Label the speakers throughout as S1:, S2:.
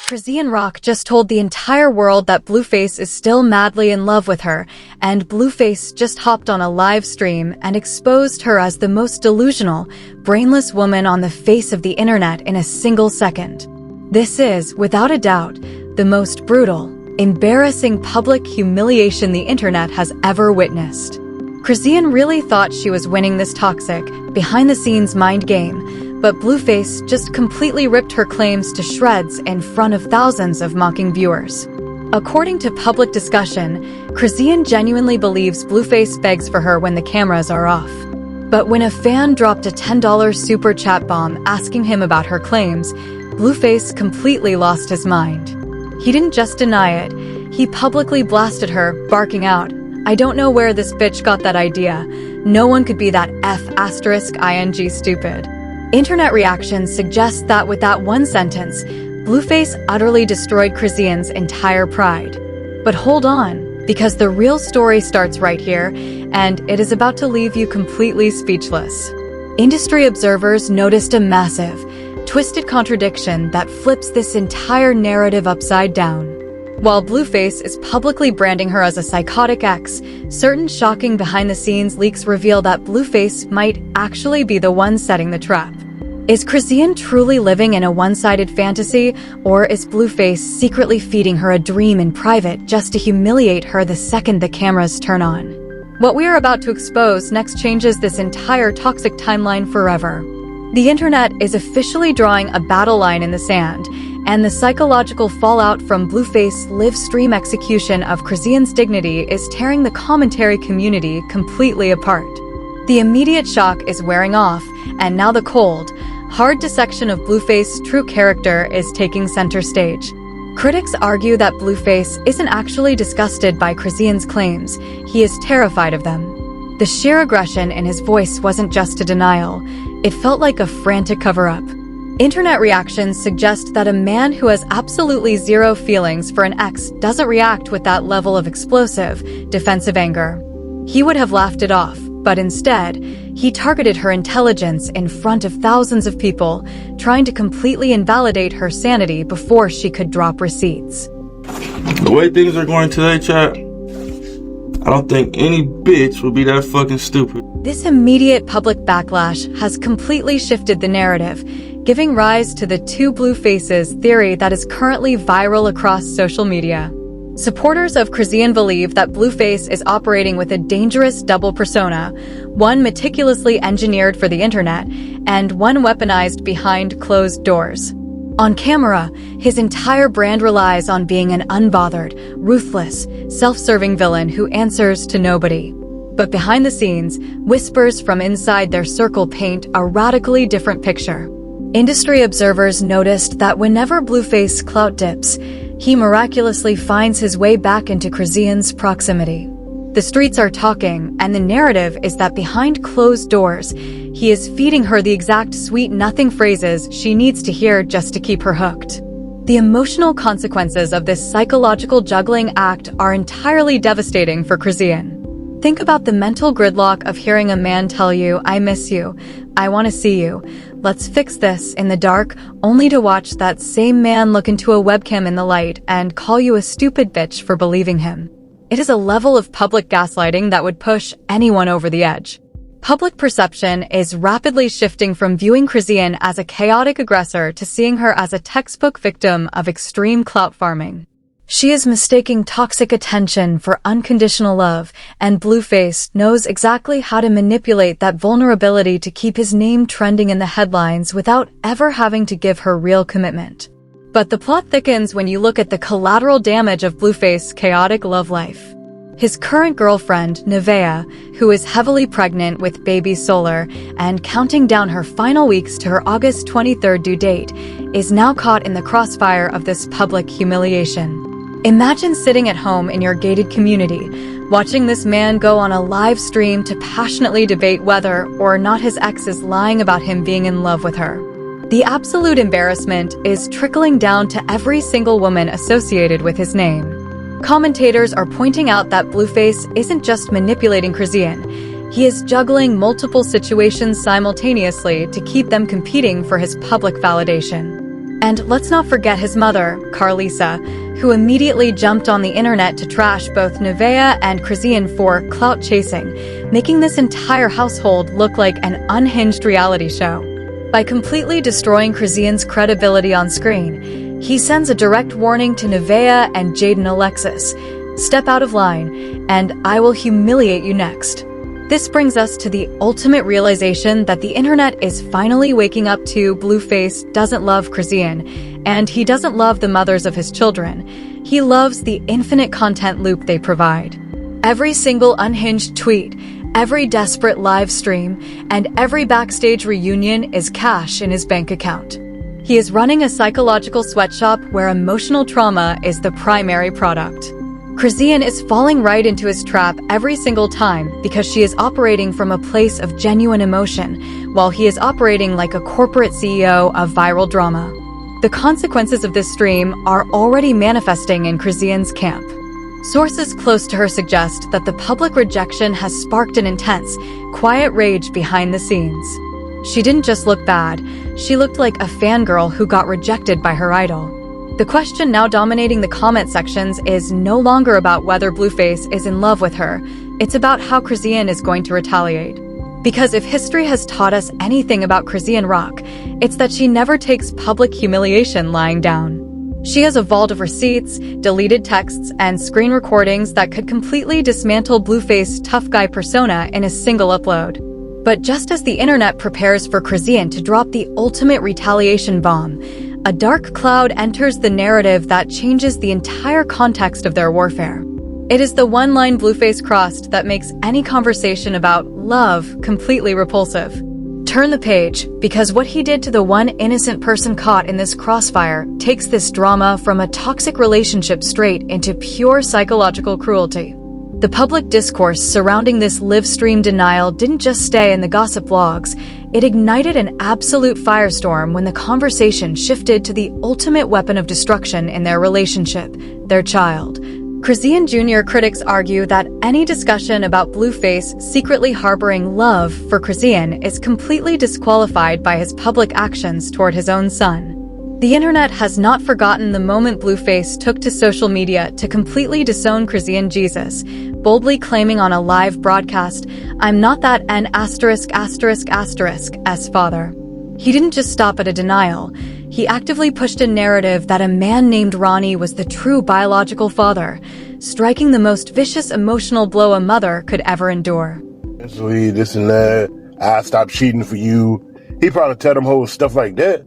S1: Chrisean Rock just told the entire world that Blueface is still madly in love with her, and Blueface just hopped on a live stream and exposed her as the most delusional, brainless woman on the face of the internet in a single second. This is, without a doubt, the most brutal, embarrassing public humiliation the internet has ever witnessed. Chrisean really thought she was winning this toxic, behind-the-scenes mind game, but Blueface just completely ripped her claims to shreds in front of thousands of mocking viewers. According to public discussion, Chrisean genuinely believes Blueface begs for her when the cameras are off. But when a fan dropped a $10 super chat bomb asking him about her claims, Blueface completely lost his mind. He didn't just deny it, he publicly blasted her, barking out, "I don't know where this bitch got that idea. No one could be that F***ing stupid." Internet reactions suggest that with that one sentence, Blueface utterly destroyed Chrisean's entire pride. But hold on, because the real story starts right here, and it is about to leave you completely speechless. Industry observers noticed a massive, twisted contradiction that flips this entire narrative upside down. While Blueface is publicly branding her as a psychotic ex, certain shocking behind-the-scenes leaks reveal that Blueface might actually be the one setting the trap. Is Chrisean truly living in a one-sided fantasy, or is Blueface secretly feeding her a dream in private just to humiliate her the second the cameras turn on? What we are about to expose next changes this entire toxic timeline forever. The internet is officially drawing a battle line in the sand, and the psychological fallout from Blueface's live stream execution of Chrisean's dignity is tearing the commentary community completely apart. The immediate shock is wearing off, and now the cold, hard dissection of Blueface's true character is taking center stage. Critics argue that Blueface isn't actually disgusted by Chrisean's claims, he is terrified of them. The sheer aggression in his voice wasn't just a denial, it felt like a frantic cover-up. Internet reactions suggest that a man who has absolutely zero feelings for an ex doesn't react with that level of explosive, defensive anger. He would have laughed it off, but instead, he targeted her intelligence in front of thousands of people, trying to completely invalidate her sanity before she could drop receipts.
S2: The way things are going today, chat, I don't think any bitch would be that fucking stupid.
S1: This immediate public backlash has completely shifted the narrative, giving rise to the two Bluefaces theory that is currently viral across social media. Supporters of Chrisean believe that Blueface is operating with a dangerous double persona, one meticulously engineered for the internet, and one weaponized behind closed doors. On camera, his entire brand relies on being an unbothered, ruthless, self-serving villain who answers to nobody. But behind the scenes, whispers from inside their circle paint a radically different picture. Industry observers noticed that whenever Blueface clout dips, he miraculously finds his way back into Chrisean's proximity. The streets are talking, and the narrative is that behind closed doors, he is feeding her the exact sweet-nothing phrases she needs to hear just to keep her hooked. The emotional consequences of this psychological juggling act are entirely devastating for Chrisean. Think about the mental gridlock of hearing a man tell you, "I miss you, I want to see you, let's fix this," in the dark, only to watch that same man look into a webcam in the light and call you a stupid bitch for believing him. It is a level of public gaslighting that would push anyone over the edge. Public perception is rapidly shifting from viewing Chrisean as a chaotic aggressor to seeing her as a textbook victim of extreme clout farming. She is mistaking toxic attention for unconditional love, and Blueface knows exactly how to manipulate that vulnerability to keep his name trending in the headlines without ever having to give her real commitment. But the plot thickens when you look at the collateral damage of Blueface's chaotic love life. His current girlfriend, Nevaeh, who is heavily pregnant with baby Solar and counting down her final weeks to her August 23rd due date, is now caught in the crossfire of this public humiliation. Imagine sitting at home in your gated community, watching this man go on a live stream to passionately debate whether or not his ex is lying about him being in love with her. The absolute embarrassment is trickling down to every single woman associated with his name. Commentators are pointing out that Blueface isn't just manipulating Chrisean, he is juggling multiple situations simultaneously to keep them competing for his public validation. And let's not forget his mother, Carlisa, who immediately jumped on the internet to trash both Nevaeh and Chrisean for clout chasing, making this entire household look like an unhinged reality show. By completely destroying Chrisean's credibility on screen, he sends a direct warning to Nevaeh and Jaden Alexis: step out of line, and I will humiliate you next. This brings us to the ultimate realization that the internet is finally waking up to Blueface doesn't love Chrisean, and he doesn't love the mothers of his children. He loves the infinite content loop they provide. Every single unhinged tweet, every desperate live stream, and every backstage reunion is cash in his bank account. He is running a psychological sweatshop where emotional trauma is the primary product. Chrisean is falling right into his trap every single time because she is operating from a place of genuine emotion, while he is operating like a corporate CEO of viral drama. The consequences of this stream are already manifesting in Chrisean's camp. Sources close to her suggest that the public rejection has sparked an intense, quiet rage behind the scenes. She didn't just look bad, she looked like a fangirl who got rejected by her idol. The question now dominating the comment sections is no longer about whether Blueface is in love with her, it's about how Chrisean is going to retaliate. Because if history has taught us anything about Chrisean Rock, it's that she never takes public humiliation lying down. She has a vault of receipts, deleted texts, and screen recordings that could completely dismantle Blueface's tough guy persona in a single upload. But just as the internet prepares for Chrisean to drop the ultimate retaliation bomb, a dark cloud enters the narrative that changes the entire context of their warfare. It is the one line Blueface crossed that makes any conversation about love completely repulsive. Turn the page, because what he did to the one innocent person caught in this crossfire takes this drama from a toxic relationship straight into pure psychological cruelty. The public discourse surrounding this live stream denial didn't just stay in the gossip blogs, it ignited an absolute firestorm when the conversation shifted to the ultimate weapon of destruction in their relationship, their child. Chrisean Jr. critics argue that any discussion about Blueface secretly harboring love for Chrisean is completely disqualified by his public actions toward his own son. The internet has not forgotten the moment Blueface took to social media to completely disown Chrisean Jesus, boldly claiming on a live broadcast, "I'm not that N******'s father." He didn't just stop at a denial. He actively pushed a narrative that a man named Ronnie was the true biological father, striking the most vicious emotional blow a mother could ever endure.
S3: This and that, I stopped cheating for you. He probably tell them whole stuff like that.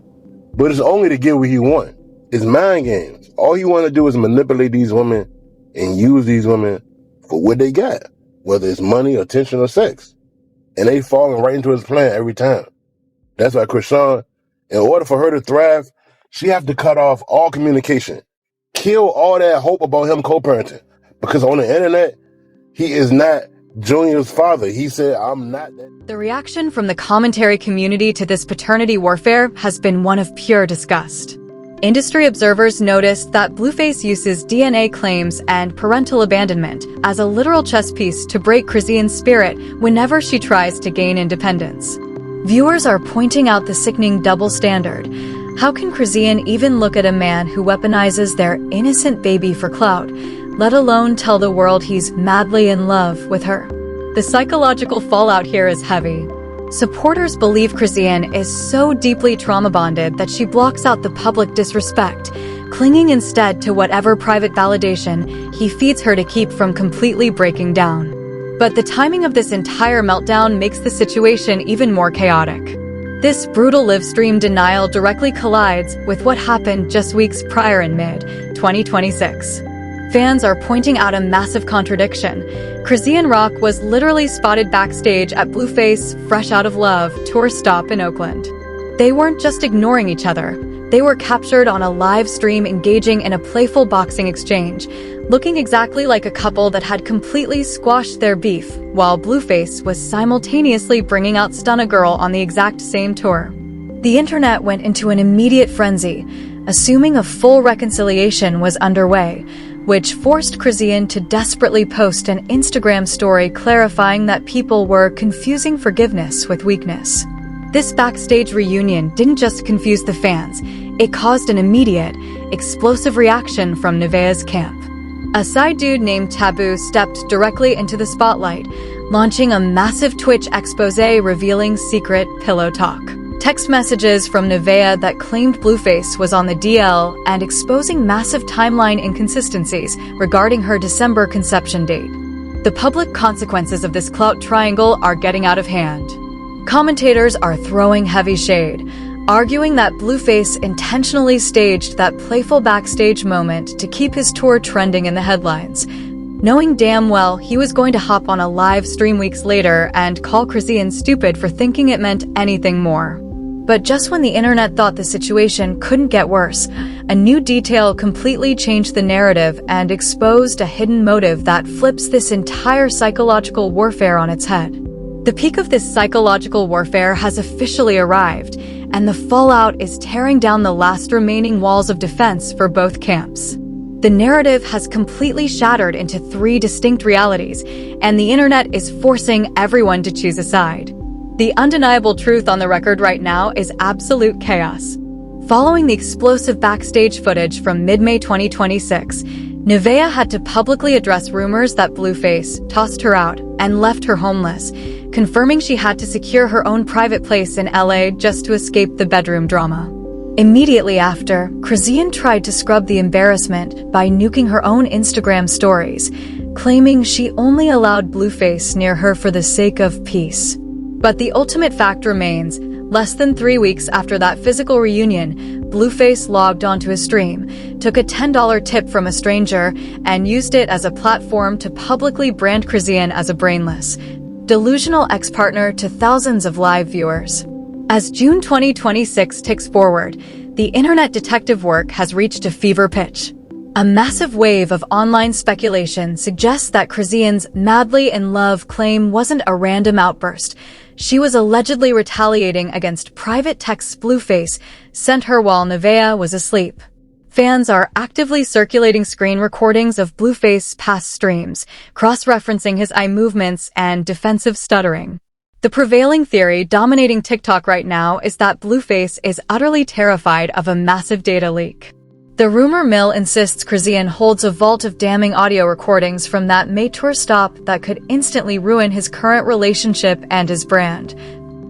S3: But it's only to get what he want. It's mind games. All he want to do is manipulate these women and use these women for what they got, whether it's money, attention, or sex. And they falling right into his plan every time. That's why Chrisean, in order for her to thrive, she have to cut off all communication. Kill all that hope about him co-parenting. Because on the internet, he is not Junior's father. He said, "I'm not that."
S1: The reaction from the commentary community to this paternity warfare has been one of pure disgust. Industry observers noticed that Blueface uses DNA claims and parental abandonment as a literal chess piece to break Chrisean's spirit whenever she tries to gain independence. Viewers are pointing out the sickening double standard. How can Chrisean even look at a man who weaponizes their innocent baby for clout, let alone tell the world he's madly in love with her? The psychological fallout here is heavy. Supporters believe Chrisean is so deeply trauma-bonded that she blocks out the public disrespect, clinging instead to whatever private validation he feeds her to keep from completely breaking down. But the timing of this entire meltdown makes the situation even more chaotic. This brutal live-stream denial directly collides with what happened just weeks prior in mid-2026. Fans are pointing out a massive contradiction. Chrisean Rock was literally spotted backstage at Blueface Fresh Out of Love tour stop in Oakland. They weren't just ignoring each other. They were captured on a live stream engaging in a playful boxing exchange, looking exactly like a couple that had completely squashed their beef, while Blueface was simultaneously bringing out Stunna Girl on the exact same tour. The internet went into an immediate frenzy, assuming a full reconciliation was underway, which forced Chrisean to desperately post an Instagram story clarifying that people were confusing forgiveness with weakness. This backstage reunion didn't just confuse the fans, it caused an immediate, explosive reaction from Nevaeh's camp. A side dude named Taboo stepped directly into the spotlight, launching a massive Twitch expose revealing secret pillow talk. Text messages from Nevaeh that claimed Blueface was on the DL and exposing massive timeline inconsistencies regarding her December conception date. The public consequences of this clout triangle are getting out of hand. Commentators are throwing heavy shade, arguing that Blueface intentionally staged that playful backstage moment to keep his tour trending in the headlines, knowing damn well he was going to hop on a live stream weeks later and call Chrisean stupid for thinking it meant anything more. But just when the internet thought the situation couldn't get worse, a new detail completely changed the narrative and exposed a hidden motive that flips this entire psychological warfare on its head. The peak of this psychological warfare has officially arrived, and the fallout is tearing down the last remaining walls of defense for both camps. The narrative has completely shattered into three distinct realities, and the internet is forcing everyone to choose a side. The undeniable truth on the record right now is absolute chaos. Following the explosive backstage footage from mid-May 2026, Nevaeh had to publicly address rumors that Blueface tossed her out and left her homeless, confirming she had to secure her own private place in LA just to escape the bedroom drama. Immediately after, Chrisean tried to scrub the embarrassment by nuking her own Instagram stories, claiming she only allowed Blueface near her for the sake of peace. But the ultimate fact remains, less than 3 weeks after that physical reunion, Blueface logged onto a stream, took a $10 tip from a stranger, and used it as a platform to publicly brand Chrisean as a brainless, delusional ex-partner to thousands of live viewers. As June 2026 ticks forward, the internet detective work has reached a fever pitch. A massive wave of online speculation suggests that Chrisean's madly in love claim wasn't a random outburst. She was allegedly retaliating against private texts Blueface sent her while Nevaeh was asleep. Fans are actively circulating screen recordings of Blueface's past streams, cross-referencing his eye movements and defensive stuttering. The prevailing theory dominating TikTok right now is that Blueface is utterly terrified of a massive data leak. The rumor mill insists Chrisean holds a vault of damning audio recordings from that May tour stop that could instantly ruin his current relationship and his brand,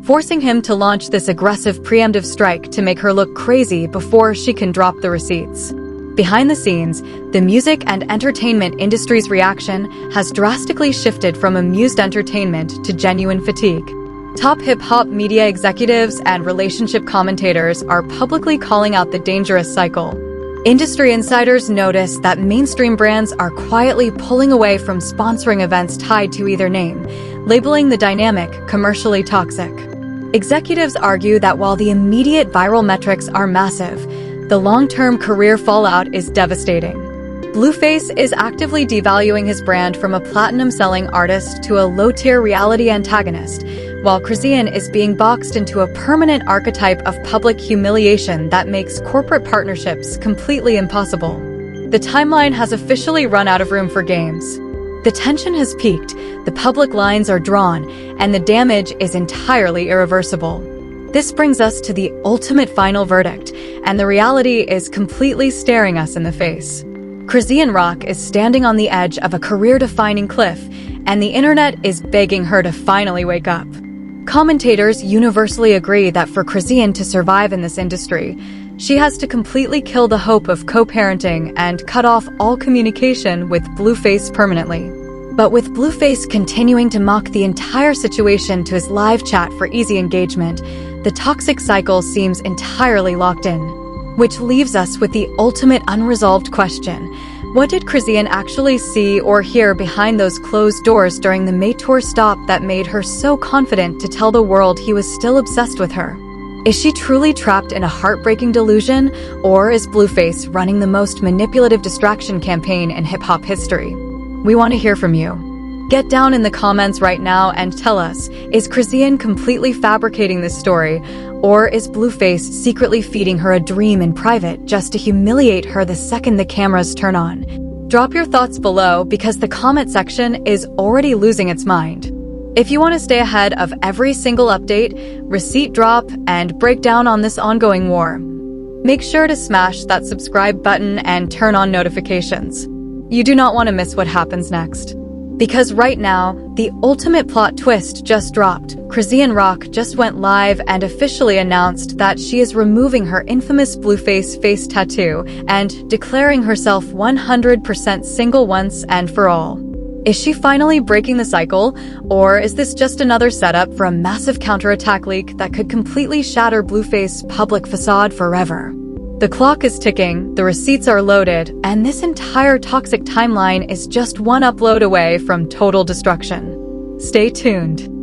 S1: forcing him to launch this aggressive preemptive strike to make her look crazy before she can drop the receipts. Behind the scenes, the music and entertainment industry's reaction has drastically shifted from amused entertainment to genuine fatigue. Top hip-hop media executives and relationship commentators are publicly calling out the dangerous cycle. Industry insiders notice that mainstream brands are quietly pulling away from sponsoring events tied to either name, labeling the dynamic commercially toxic. Executives argue that while the immediate viral metrics are massive, the long-term career fallout is devastating. Blueface is actively devaluing his brand from a platinum-selling artist to a low-tier reality antagonist, while Chrisean is being boxed into a permanent archetype of public humiliation that makes corporate partnerships completely impossible. The timeline has officially run out of room for games. The tension has peaked, the public lines are drawn, and the damage is entirely irreversible. This brings us to the ultimate final verdict, and the reality is completely staring us in the face. Chrisean Rock is standing on the edge of a career-defining cliff, and the internet is begging her to finally wake up. Commentators universally agree that for Chrisean to survive in this industry, she has to completely kill the hope of co-parenting and cut off all communication with Blueface permanently. But with Blueface continuing to mock the entire situation to his live chat for easy engagement, the toxic cycle seems entirely locked in. Which leaves us with the ultimate unresolved question. What did Chrisean actually see or hear behind those closed doors during the May tour stop that made her so confident to tell the world he was still obsessed with her? Is she truly trapped in a heartbreaking delusion, or is Blueface running the most manipulative distraction campaign in hip-hop history? We want to hear from you. Get down in the comments right now and tell us, is Chrisean completely fabricating this story, or is Blueface secretly feeding her a dream in private just to humiliate her the second the cameras turn on? Drop your thoughts below because the comment section is already losing its mind. If you want to stay ahead of every single update, receipt drop, and breakdown on this ongoing war, make sure to smash that subscribe button and turn on notifications. You do not want to miss what happens next. Because right now, the ultimate plot twist just dropped. Chrisean Rock just went live and officially announced that she is removing her infamous Blueface face tattoo and declaring herself 100% single once and for all. Is she finally breaking the cycle, or is this just another setup for a massive counterattack leak that could completely shatter Blueface's public facade forever? The clock is ticking, the receipts are loaded, and this entire toxic timeline is just one upload away from total destruction. Stay tuned.